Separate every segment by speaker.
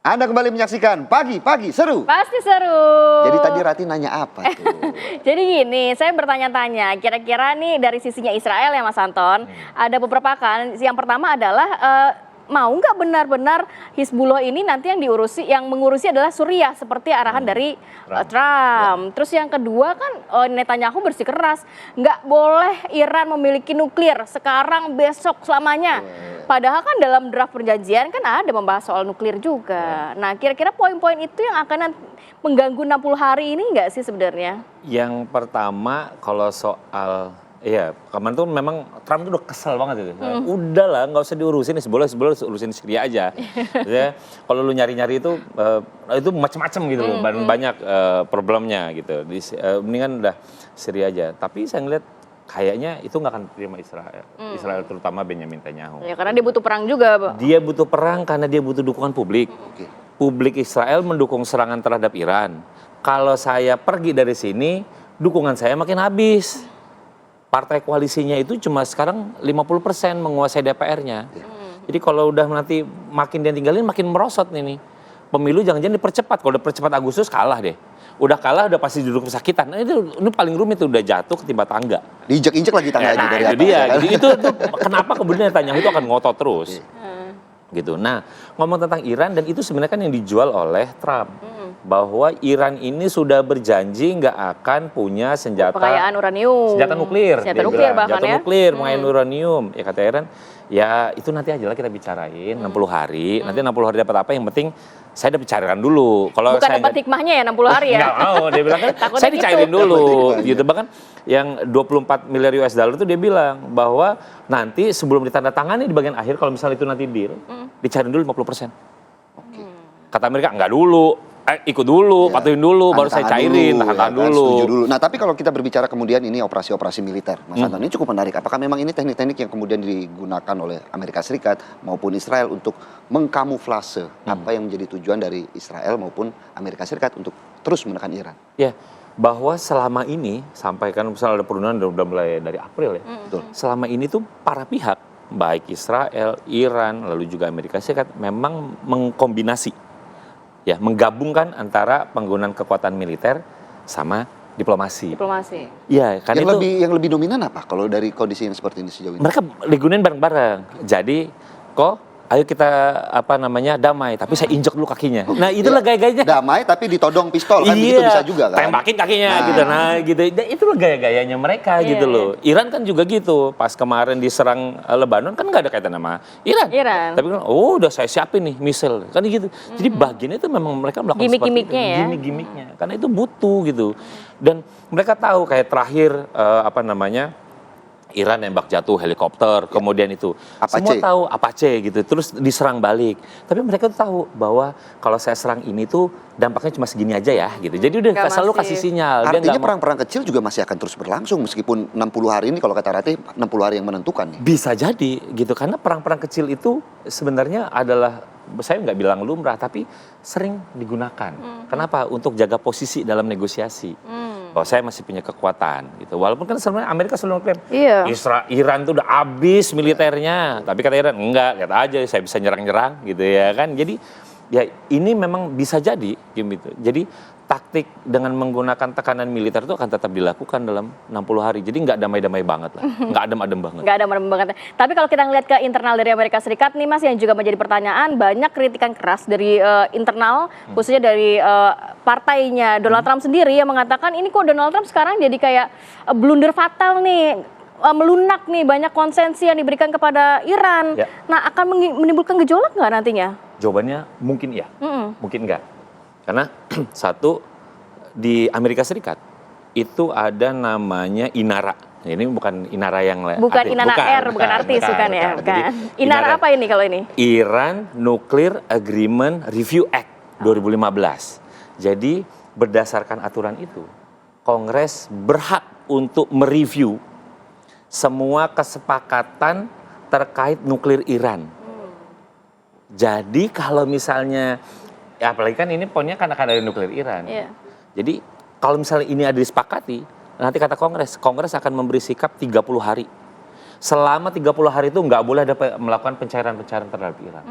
Speaker 1: Anda kembali menyaksikan Pagi Seru.
Speaker 2: Pasti seru.
Speaker 1: Jadi tadi Rati nanya apa tuh?
Speaker 2: Jadi gini, saya bertanya-tanya, kira-kira nih dari sisinya Israel ya Mas Anton, ada beberapa kan. Yang pertama adalah mau nggak benar-benar Hizbullah ini nanti yang mengurusi adalah Suriah seperti arahan dari Trump. Terus yang kedua kan Netanyahu bersikeras, nggak boleh Iran memiliki nuklir sekarang, besok, selamanya. Padahal kan dalam draft perjanjian kan ada membahas soal nuklir juga. Nah kira-kira poin-poin itu yang akan mengganggu 60 hari ini nggak sih sebenarnya?
Speaker 3: Yang pertama kalau soal kemarin tuh memang Trump tuh udah kesel banget itu. Udahlah, nggak usah diurusin, seboleh urusin Syria aja. Ya, kalau lu nyari-nyari itu macam-macam gitu loh, banyak problemnya gitu. Mendingan udah Syria aja. Tapi saya ngeliat kayaknya itu nggak akan terima Israel. Israel terutama Benjamin Netanyahu.
Speaker 2: Ya karena dia butuh perang juga, Pak.
Speaker 3: Dia butuh perang karena dia butuh dukungan publik. Publik Israel mendukung serangan terhadap Iran. Kalau saya pergi dari sini, dukungan saya makin habis. Partai koalisinya itu cuma sekarang 50% menguasai DPR-nya. Jadi kalau udah nanti makin dia tinggalin makin merosot nih. Pemilu jangan-jangan dipercepat. Kalau udah percepat Agustus kalah deh. Udah kalah udah pasti duduk kesakitan. Nah, ini paling rumit tuh, udah jatuh ketimpa tangga.
Speaker 1: Diinjek-injek lagi tangganya dari atas.
Speaker 3: Itu dia. Jadi itu kenapa kemudian Netanyahu itu akan ngotot terus. Gitu. Nah, ngomong tentang Iran, dan itu sebenarnya kan yang dijual oleh Trump. Bahwa Iran ini sudah berjanji nggak akan punya senjata
Speaker 2: kekayaan uranium.
Speaker 3: Senjata nuklir.
Speaker 2: Senjata nuklir bahkan
Speaker 3: senjata
Speaker 2: ya.
Speaker 3: nuklir, mengandung uranium. Ya kata Iran, ya itu nanti aja lah kita bicarain 60 hari. Nanti 60 hari dapat apa, yang penting saya udah bicarakan dulu. Kalau
Speaker 2: bukan
Speaker 3: saya
Speaker 2: dapat hikmahnya ya 60 hari ya.
Speaker 3: Nggak mau, dia bilang kan saya dicairin dulu gitu. Bahkan yang 24 miliar US dollar itu dia bilang bahwa nanti sebelum ditandatangani di bagian akhir, kalau misalnya itu nanti deal, dicairin dulu 50%. Kata Amerika enggak dulu. Ikut dulu, patuhin dulu, baru saya cairin, tahan dulu.
Speaker 1: Dulu. Nah, tapi kalau kita berbicara kemudian ini operasi-operasi militer, Mas Anton, ini cukup menarik. Apakah memang ini teknik-teknik yang kemudian digunakan oleh Amerika Serikat maupun Israel untuk mengkamuflase apa yang menjadi tujuan dari Israel maupun Amerika Serikat untuk terus menekan Iran?
Speaker 3: Ya, bahwa selama ini, sampai kan misalnya ada perundingan udah mulai dari April ya, selama ini tuh para pihak, baik Israel, Iran, lalu juga Amerika Serikat, memang mengkombinasi. Ya, menggabungkan antara penggunaan kekuatan militer sama diplomasi. Ya, kan
Speaker 1: yang lebih dominan apa kalau dari kondisi yang seperti ini sejauh ini?
Speaker 3: Mereka digunain bareng-bareng. Jadi, ayo kita damai, tapi saya injek dulu kakinya. Nah, itulah gaya-gayanya.
Speaker 1: Damai tapi ditodong pistol kan, begitu bisa juga kan.
Speaker 3: Tembakin kakinya gitu. Nah, gitu. Dan itulah gaya-gayanya mereka gitu loh. Iran kan juga gitu. Pas kemarin diserang Lebanon kan nggak ada kaitan sama Iran. Tapi kan udah saya siapin nih misil. Kan gitu. Jadi bagian itu memang mereka melakukan
Speaker 2: gimmick-gimmicknya ya.
Speaker 3: Gimmick-gimmicknya. Karena itu butuh gitu. Dan mereka tahu kayak terakhir Iran nembak jatuh helikopter, kemudian itu
Speaker 1: Apache.
Speaker 3: Semua tahu Apache gitu, terus diserang balik. Tapi mereka tuh tahu bahwa kalau saya serang ini tuh dampaknya cuma segini aja ya gitu. Jadi udah selalu kasih sinyal.
Speaker 1: Artinya perang-perang kecil juga masih akan terus berlangsung meskipun 60 hari ini, kalau kata Rati 60 hari yang menentukan nih.
Speaker 3: Bisa jadi gitu, karena perang-perang kecil itu sebenarnya adalah, saya nggak bilang lumrah, tapi sering digunakan. Kenapa? Untuk jaga posisi dalam negosiasi. Bahwa saya masih punya kekuatan gitu. Walaupun kan sebenarnya Amerika selalu klaim Iran tuh udah habis militernya, tapi kata Iran enggak, lihat aja saya bisa nyerang-nyerang gitu ya kan. Jadi ya ini memang bisa jadi gitu. Jadi taktik dengan menggunakan tekanan militer itu akan tetap dilakukan dalam 60 hari. Jadi nggak damai-damai banget lah, nggak adem-adem banget.
Speaker 2: Nggak adem-adem banget. Tapi kalau kita ngeliat ke internal dari Amerika Serikat nih Mas, yang juga menjadi pertanyaan, banyak kritikan keras dari internal, khususnya dari partainya Donald Trump sendiri yang mengatakan ini kok Donald Trump sekarang jadi kayak blunder fatal nih, melunak nih, banyak konsensi yang diberikan kepada Iran. Nah, akan menimbulkan gejolak nggak nantinya?
Speaker 3: Jawabannya mungkin iya, mungkin enggak. Karena satu, di Amerika Serikat itu ada namanya INARA. Ini bukan INARA yang lain.
Speaker 2: Bukan INARA, bukan artis, bukan ya. INARA apa ini kalau ini?
Speaker 3: Iran Nuclear Agreement Review Act 2015. Jadi berdasarkan aturan itu, Kongres berhak untuk mereview semua kesepakatan terkait nuklir Iran. Jadi kalau misalnya, ya apalagi kan ini poinnya kan akan ada nuklir Iran. Jadi kalau misalnya ini ada disepakati, nanti kata Kongres akan memberi sikap 30 hari. Selama 30 hari itu nggak boleh ada melakukan pencairan terhadap Iran.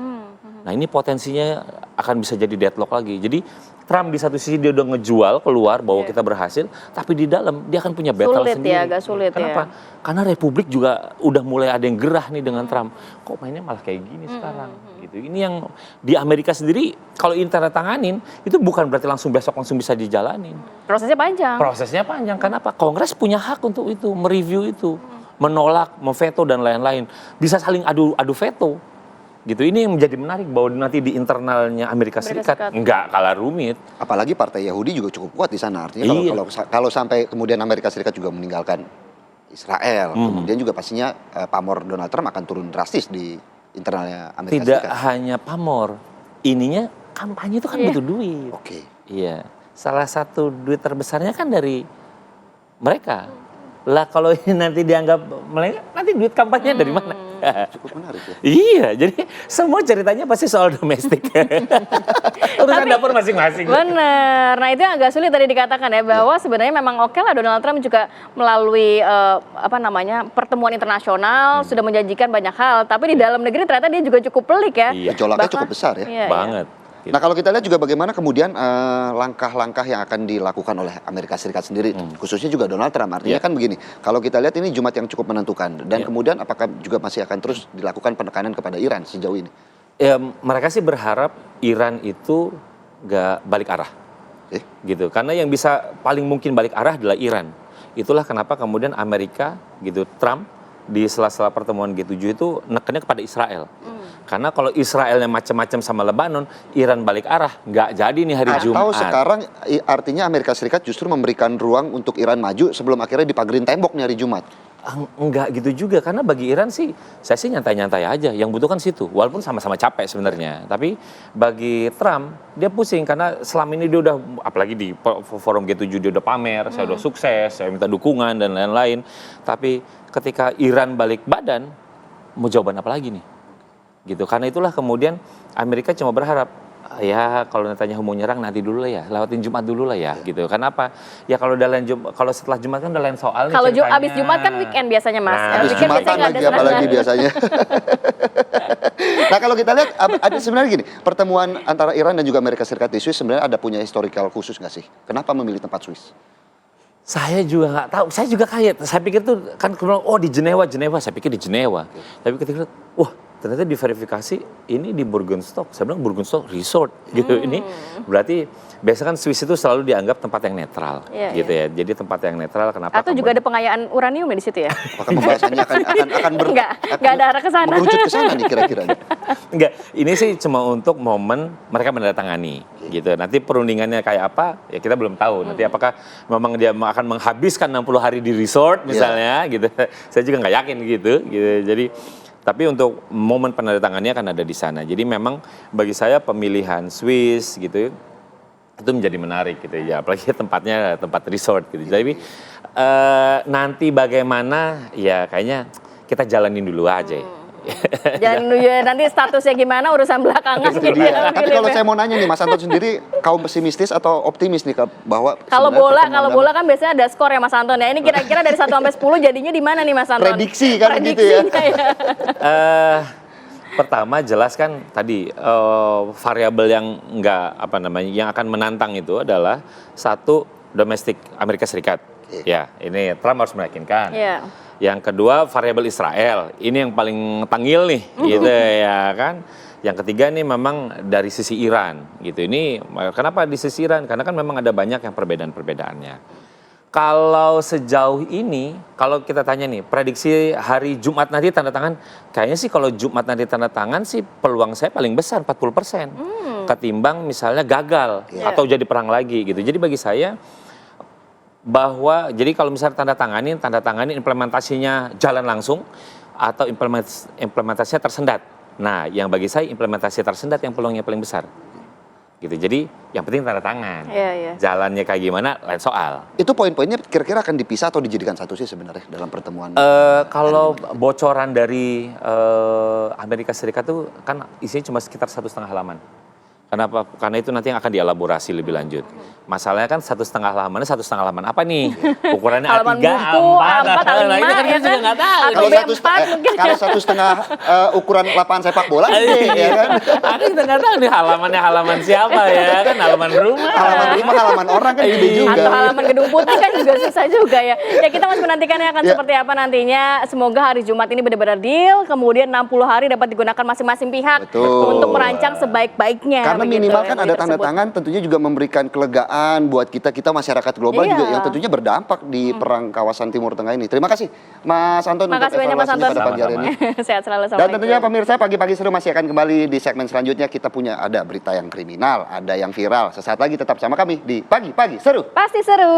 Speaker 3: Nah ini potensinya akan bisa jadi deadlock lagi. Jadi Trump di satu sisi dia udah ngejual keluar bahwa kita berhasil, tapi di dalam dia akan punya battle
Speaker 2: Sulit
Speaker 3: sendiri.
Speaker 2: ya, agak sulit
Speaker 3: Kenapa? Karena Republik juga udah mulai ada yang gerah nih dengan Trump. Kok mainnya malah kayak gini sekarang? Gitu. Ini yang di Amerika sendiri kalau ini tanda tanganin itu bukan berarti langsung besok langsung bisa dijalanin.
Speaker 2: Prosesnya panjang.
Speaker 3: Prosesnya panjang. Kenapa? Kongres punya hak untuk itu, mereview itu, menolak, memveto dan lain-lain. Bisa saling adu veto. Gitu. Ini yang menjadi menarik bahwa nanti di internalnya Amerika Serikat nggak kalah rumit.
Speaker 1: Apalagi partai Yahudi juga cukup kuat di sana. Artinya
Speaker 3: Iya.
Speaker 1: kalau sampai kemudian Amerika Serikat juga meninggalkan Israel, kemudian juga pastinya pamor Donald Trump akan turun drastis di internalnya Amerika
Speaker 3: Tidak
Speaker 1: Serikat.
Speaker 3: hanya pamor, ininya kampanye itu kan butuh duit.
Speaker 1: Oke.
Speaker 3: Iya, salah satu duit terbesarnya kan dari mereka. Lah kalau ini nanti dianggap mereka, nanti duit kampanye dari mana?
Speaker 1: Cukup menarik ya.
Speaker 3: Iya, jadi semua ceritanya pasti soal domestik. Urusan dapur masing-masing.
Speaker 2: Bener. Nah itu yang agak sulit tadi dikatakan ya bahwa sebenarnya memang oke lah Donald Trump juga melalui pertemuan internasional sudah menjanjikan banyak hal, tapi di dalam negeri ternyata dia juga cukup pelik ya.
Speaker 3: Iya.
Speaker 1: Gejolaknya cukup besar ya.
Speaker 2: Iya,
Speaker 3: Banget.
Speaker 1: Nah kalau kita lihat juga bagaimana kemudian langkah-langkah yang akan dilakukan oleh Amerika Serikat sendiri, khususnya juga Donald Trump. Artinya kan begini, kalau kita lihat ini Jumat yang cukup menentukan, dan kemudian apakah juga masih akan terus dilakukan penekanan kepada Iran sejauh ini?
Speaker 3: Ya, mereka sih berharap Iran itu nggak balik arah, gitu. Karena yang bisa paling mungkin balik arah adalah Iran. Itulah kenapa kemudian Amerika, gitu, Trump di sela-sela pertemuan G7 itu nekennya kepada Israel. Karena kalau Israelnya macam-macam sama Lebanon, Iran balik arah, nggak jadi nih hari Jumat.
Speaker 1: Atau sekarang artinya Amerika Serikat justru memberikan ruang untuk Iran maju sebelum akhirnya dipagerin tembok nih hari Jumat.
Speaker 3: Enggak gitu juga, karena bagi Iran sih, saya sih nyantai-nyantai aja. Yang butuh kan situ, walaupun sama-sama capek sebenarnya. Tapi bagi Trump, dia pusing karena selama ini dia udah, apalagi di forum G7 dia udah pamer, saya udah sukses, saya minta dukungan dan lain-lain. Tapi ketika Iran balik badan, mau jawaban apa lagi nih? Gitu. Karena itulah kemudian Amerika cuma berharap, ya kalau Netanyahu mau nyerang nanti dulu lah ya, lewatin Jumat dulu lah ya, gitu. Karena ya kalau kalau setelah Jumat kan udah lain soal nih.
Speaker 2: Kalau abis Jumat kan weekend biasanya Mas.
Speaker 3: Nah,
Speaker 1: Habis
Speaker 2: Weekend
Speaker 1: Jumatan
Speaker 2: biasanya nggak
Speaker 1: lagi
Speaker 2: ada
Speaker 1: apalagi
Speaker 2: serangan.
Speaker 1: biasanya. Nah kalau kita lihat ada sebenarnya gini, pertemuan antara Iran dan juga Amerika Serikat di Swiss sebenarnya ada punya historical khusus nggak sih? Kenapa memilih tempat Swiss?
Speaker 3: Saya juga nggak tahu, saya juga kaget. Saya pikir tuh kan di Jenewa, saya pikir di Jenewa. Tapi ketika wah ternyata diverifikasi ini di Burgenstock. Saya bilang Burgenstock Resort gitu. Ini berarti biasa kan Swiss itu selalu dianggap tempat yang netral, gitu ya. Jadi tempat yang netral kenapa?
Speaker 2: Atau juga ada pengayaan uranium di situ ya?
Speaker 1: Apakah pembahasannya akan
Speaker 2: Nggak ada arah ke sana.
Speaker 1: merujuk ke sana nih kira-kira?
Speaker 3: Enggak, ini sih cuma untuk momen mereka menandatangani, gitu. Nanti perundingannya kayak apa, ya kita belum tahu. Nanti apakah memang dia akan menghabiskan 60 hari di resort misalnya, gitu. Saya juga nggak yakin gitu. Jadi, tapi untuk momen penandatangannya akan ada di sana. Jadi memang bagi saya pemilihan Swiss gitu itu menjadi menarik gitu ya, apalagi tempatnya tempat resort gitu. Jadi nanti bagaimana ya kayaknya kita jalanin dulu aja.
Speaker 2: Jangan nanti statusnya gimana urusan belakangan
Speaker 1: Itu
Speaker 2: gitu
Speaker 1: dia.
Speaker 2: ya.
Speaker 1: Tapi kalau saya mau nanya nih, Mas Anton sendiri kaum pesimistis atau optimis nih bahwa
Speaker 2: Kalau
Speaker 1: sebenarnya
Speaker 2: bola kan biasanya ada skor ya Mas Anton ya. Ini kira-kira dari 1 sampai 10 jadinya di mana nih Mas Anton?
Speaker 1: Prediksi kan gitu ya.
Speaker 3: Pertama jelas kan tadi variabel yang yang akan menantang itu adalah satu domestik Amerika Serikat. Ya, ini Trump harus meyakinkan.
Speaker 2: Iya.
Speaker 3: Yang kedua variabel Israel, ini yang paling tangil nih, gitu ya kan. Yang ketiga nih memang dari sisi Iran, gitu. Ini kenapa di sisi Iran? Karena kan memang ada banyak yang perbedaan-perbedaannya. Kalau sejauh ini, kalau kita tanya nih, prediksi hari Jumat nanti tanda tangan, kayaknya sih kalau Jumat nanti tanda tangan sih peluang saya paling besar 40%. Ketimbang misalnya gagal atau jadi perang lagi gitu. Jadi bagi saya bahwa jadi kalau misalnya tanda tangani implementasinya jalan langsung atau implementasinya tersendat. Nah, yang bagi saya implementasi tersendat yang peluangnya paling besar. Gitu. Jadi yang penting tanda tangan.
Speaker 2: Iya.
Speaker 3: Jalannya kayak gimana lain soal.
Speaker 1: Itu poin-poinnya kira-kira akan dipisah atau dijadikan satu sih sebenarnya dalam pertemuan?
Speaker 3: Kalau bocoran dari Amerika Serikat tuh kan isinya cuma sekitar 1,5 halaman. Kenapa? Karena itu nanti yang akan dielaborasi lebih lanjut. Masalahnya kan 1,5 halaman, 1,5 halaman apa nih? Ukurannya
Speaker 2: Halaman
Speaker 3: A3,
Speaker 2: buku,
Speaker 3: A4,
Speaker 2: A4,
Speaker 3: nah, itu kan
Speaker 2: A5,
Speaker 3: kita juga nggak tahu.
Speaker 2: Atau
Speaker 1: Kalau
Speaker 2: B4
Speaker 1: satu,
Speaker 2: mungkin.
Speaker 1: kalau 1,5 ukuran lapangan sepak bola, gede, ya kan?
Speaker 3: Ada kita nggak tahu nih halamannya halaman siapa ya kan? Halaman rumah.
Speaker 1: Halaman rumah, halaman orang kan gede juga.
Speaker 2: Atau halaman gedung putih kan juga susah juga ya. Ya kita masih menantikannya akan
Speaker 1: Ya.
Speaker 2: seperti apa nantinya. Semoga hari Jumat ini benar-benar deal. Kemudian 60 hari dapat digunakan masing-masing pihak
Speaker 1: Betul.
Speaker 2: untuk merancang sebaik-baiknya.
Speaker 1: Karena
Speaker 2: begitu,
Speaker 1: minimal kan
Speaker 2: MOU
Speaker 1: ada tanda
Speaker 2: tersebut.
Speaker 1: tangan, tentunya juga memberikan kelegaan buat kita masyarakat global
Speaker 2: Iya.
Speaker 1: juga yang tentunya berdampak di perang kawasan Timur Tengah ini. Terima kasih Mas Anton untuk
Speaker 2: Makasih banyak Mas
Speaker 1: evaluasinya
Speaker 2: Anton.
Speaker 1: pada pagi hari ini.
Speaker 2: Sehat selalu.
Speaker 1: Dan tentunya
Speaker 2: Assalamualaikum.
Speaker 1: pemirsa pagi-pagi seru masih akan kembali di segmen selanjutnya. Kita punya ada berita yang kriminal, ada yang viral. Sesaat lagi tetap sama kami di Pagi-Pagi Seru.
Speaker 2: Pasti seru.